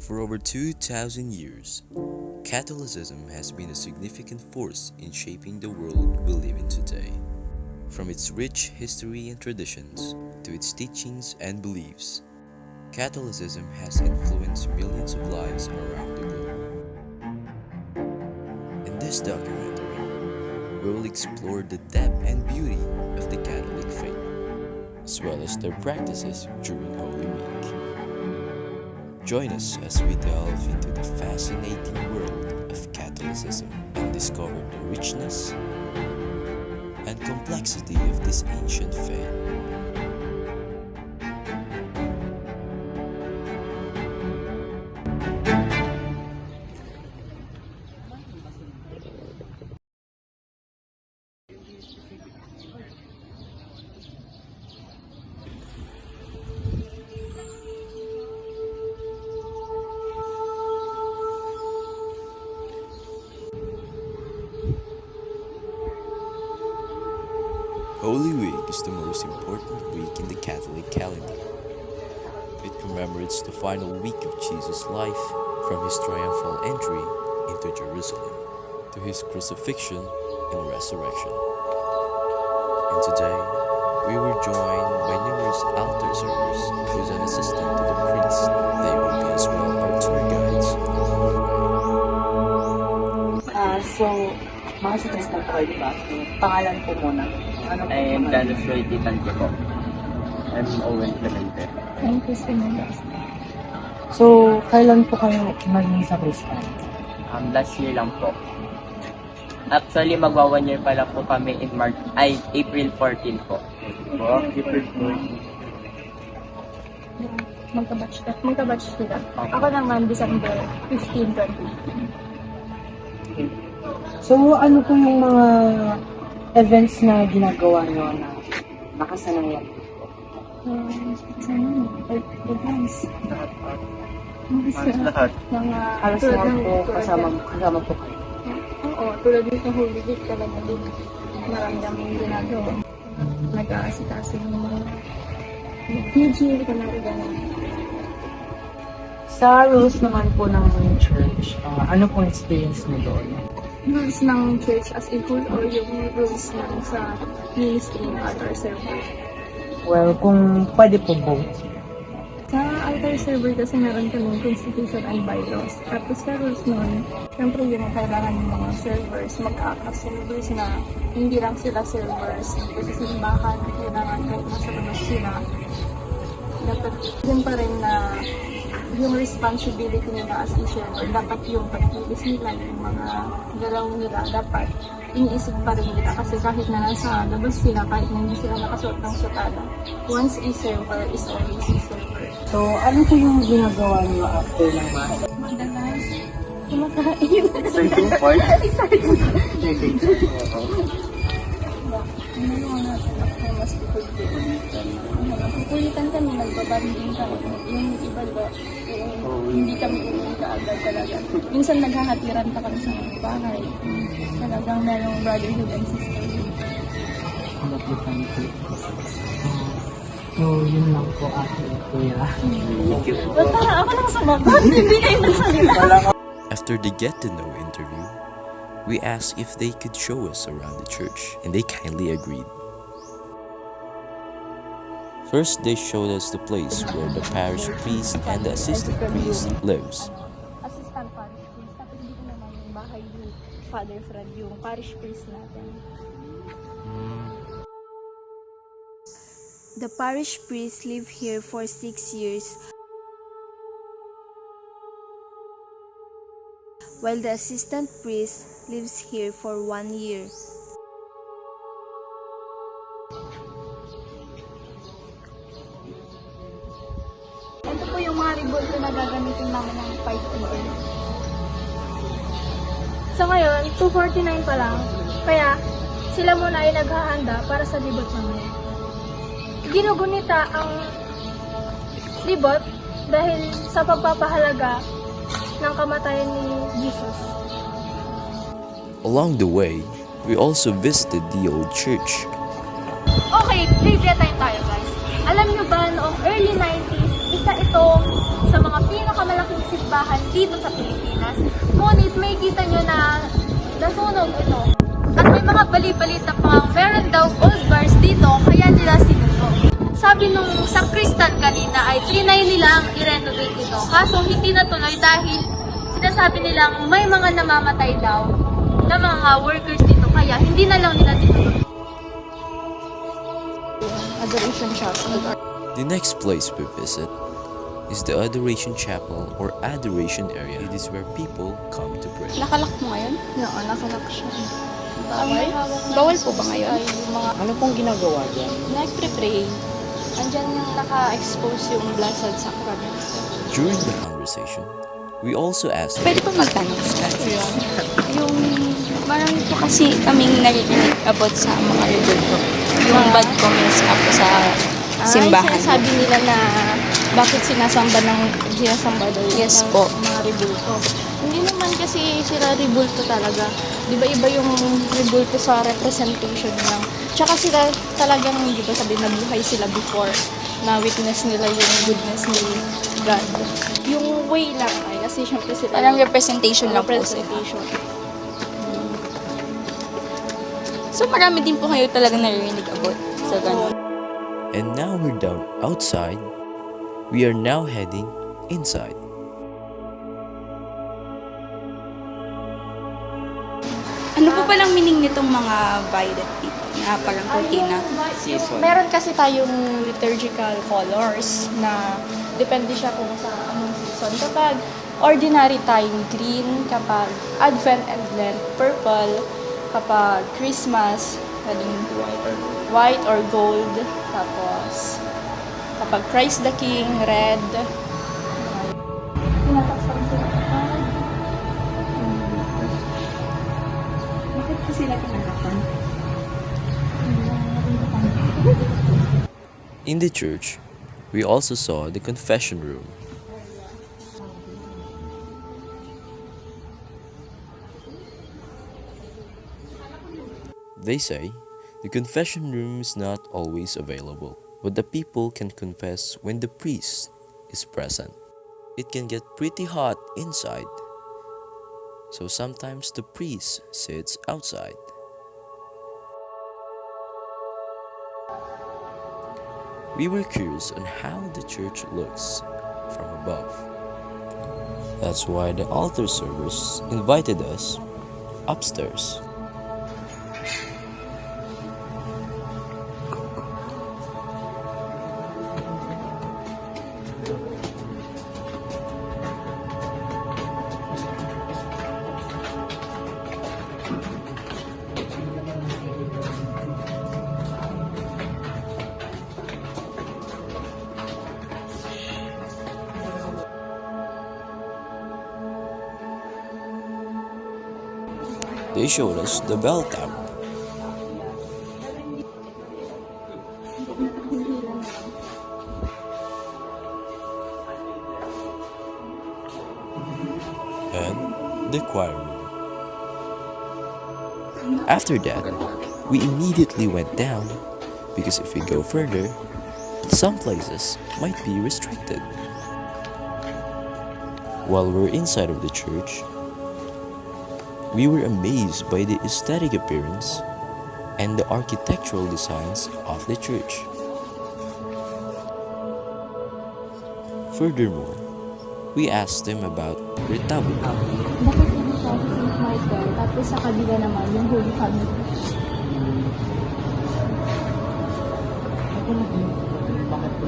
For over 2,000 years, Catholicism has been a significant force in shaping the world we live in today. From its rich history and traditions to its teachings and beliefs, Catholicism has influenced millions of lives around the globe. In this documentary, we will explore the depth and beauty of the Catholic faith, as well as their practices during Holy Week. Join us as we delve into the fascinating world of Catholicism and discover the richness and complexity of this ancient faith. Holy Week is the most important week in the Catholic calendar. It commemorates the final week of Jesus' life, from his triumphal entry into Jerusalem to his crucifixion and resurrection. And today, we were joined by numerous altar servers who's an assistant to the priest. They will be as well our tour guides along the way. Mga suggest na po, di ba? Pangalan po muna. Ano po? I am Carlos Roy Titante po. I'm Owen Clemente. I'm Christine Mendoza. So, kailan po kayo naging sa Kristan? Last year lang po. Actually, magwa 1 year pa lang po kami in April 14 po. April 14. Magkabatch sila. Ako naman, December 15, 20. So, ano po yung mga events na ginagawa nyo na nakasanayan? Sana, advance. Lahat. Mga Halos lahat po kasama po kayo. Oo, tulad dito sa Holy Week talaga din. Marami kami ginagawa. Nag-aasikaso ng mga PG, kanari gano'n. Sa rules naman po ng church, ano pong experience mo doon? Rules ng church as a whole or yung rules ng sa ministry ng altar server? Well, kung pwede po both. Sa altar server kasi meron kaming constitution and bylaws. Tapos sa rules nun, syempre yun ang kailangan ng mga servers mag-act as servers na hindi lang sila servers. Kasi sa simbahan, kailangan kahit nasa labas sila. Dapat yun pa rin na yung responsibility nila as a server, dapat yung pagkilis nila, yung mga galaw nila, dapat iniisip pa rin nila kasi kahit na nasa labas sila, kahit na hindi sila nakasuot ng sutana, once a server is always a server. So, ano po yung ginagawa niyo after ng mass? Madalas, kumakain. Second part? Mas kukulitan kami, nagbabanding kami. Yung iba ba, hindi kami umuwi kaagad talaga. Minsan naghahatiran pa kami sa mga bahay. Talagang merong brotherhood and sisterhood. So, yun lang po ate, kuya. Ba't parang ako lang sumagot? Hindi kayo nagsalita. After the get-to-know interview, we asked if they could show us around the church, and they kindly agreed. First, they showed us the place where the parish priest and the assistant priest lives. Assistant parish priest. Tapos dito naman yung bahay ni Father Fred, yung parish priest natin. The parish priest lived here for 6 years, while the assistant priest lives here for 1 year. Ito po yung mga revolto na gagamitin namin ng 5 PM. So ngayon, 2:49 pa lang, kaya sila muna ay naghahanda para sa libot namin. Ginugunita ang libot dahil sa pagpapahalaga ng kamatayan ni Jesus. Along the way, we also visited the old church. Okay, trivia time tayo guys. Alam niyo ba noong early 90s, isa itong sa mga pinakamalaking simbahan dito sa Pilipinas. Ngunit may kita nyo na nasunog ito. At may mga bali-balita pang meron daw gold bars dito, kaya nila sinunog. Sabi nung sakristan kanina ay trinay nilang i-renovate ito. Kaso hindi natuloy dahil sinasabi nilang may mga namamatay daw na mga workers dito, kaya hindi na lang nila tinuloy. Adoration Chapel. The next place we visit is the Adoration Chapel or Adoration Area. It is where people come to pray. Nakalak mo ngayon? Oo, nakalak siya. Bawal? Bawal po ba ngayon? Ay, yung mga Ano pong ginagawa dyan? nagpre-pray. Andyan yung naka-expose yung Blessed Sacrament. During the conversation, we also asked Pwede po magtanong. Yung marami po kasi kaming naririnig about sa mga rebel po. Yung bad comments nga po sa simbahan. Ay, sinasabi nila na bakit sinasamba daw Yes ng po. mga rebulto. Hindi naman kasi sila rebulto talaga. Di ba iba yung rebulto sa representation lang. Tsaka sila talagang, di ba sabi, nabuhay sila before na witness nila yung goodness ni God. Yung way lang ay kasi syempre sila Parang representation lang po sila. representation. So marami din po kayo talaga naririnig about sa ganun. and now we're down outside. We are now heading inside. Ano po palang meaning nitong mga violet dito? Na parang kurtina. Season. Meron kasi tayong liturgical colors na depende siya kung sa anong season. Kapag ordinary time, green. Kapag Advent and Lent, purple. Kapag Christmas, pwedeng white or gold. Tapos, kapag Christ the King, red. Tinataksan sila kapag Bakit po sila tinatapan? In the church, we also saw the confession room. They say the confession room is not always available, but the people can confess when the priest is present. It can get pretty hot inside, so sometimes the priest sits outside. We were curious on how the church looks from above. That's why the altar servers invited us upstairs. They showed us the bell tower. And the choir room. After that, we immediately went down because if we go further, some places might be restricted. While we're inside of the church, we were amazed by the aesthetic appearance and the architectural designs of the church. Furthermore, we asked them about retablo. bakit hindi siya si St. Michael, tapos sa kabila naman yung Holy Family. Bakit po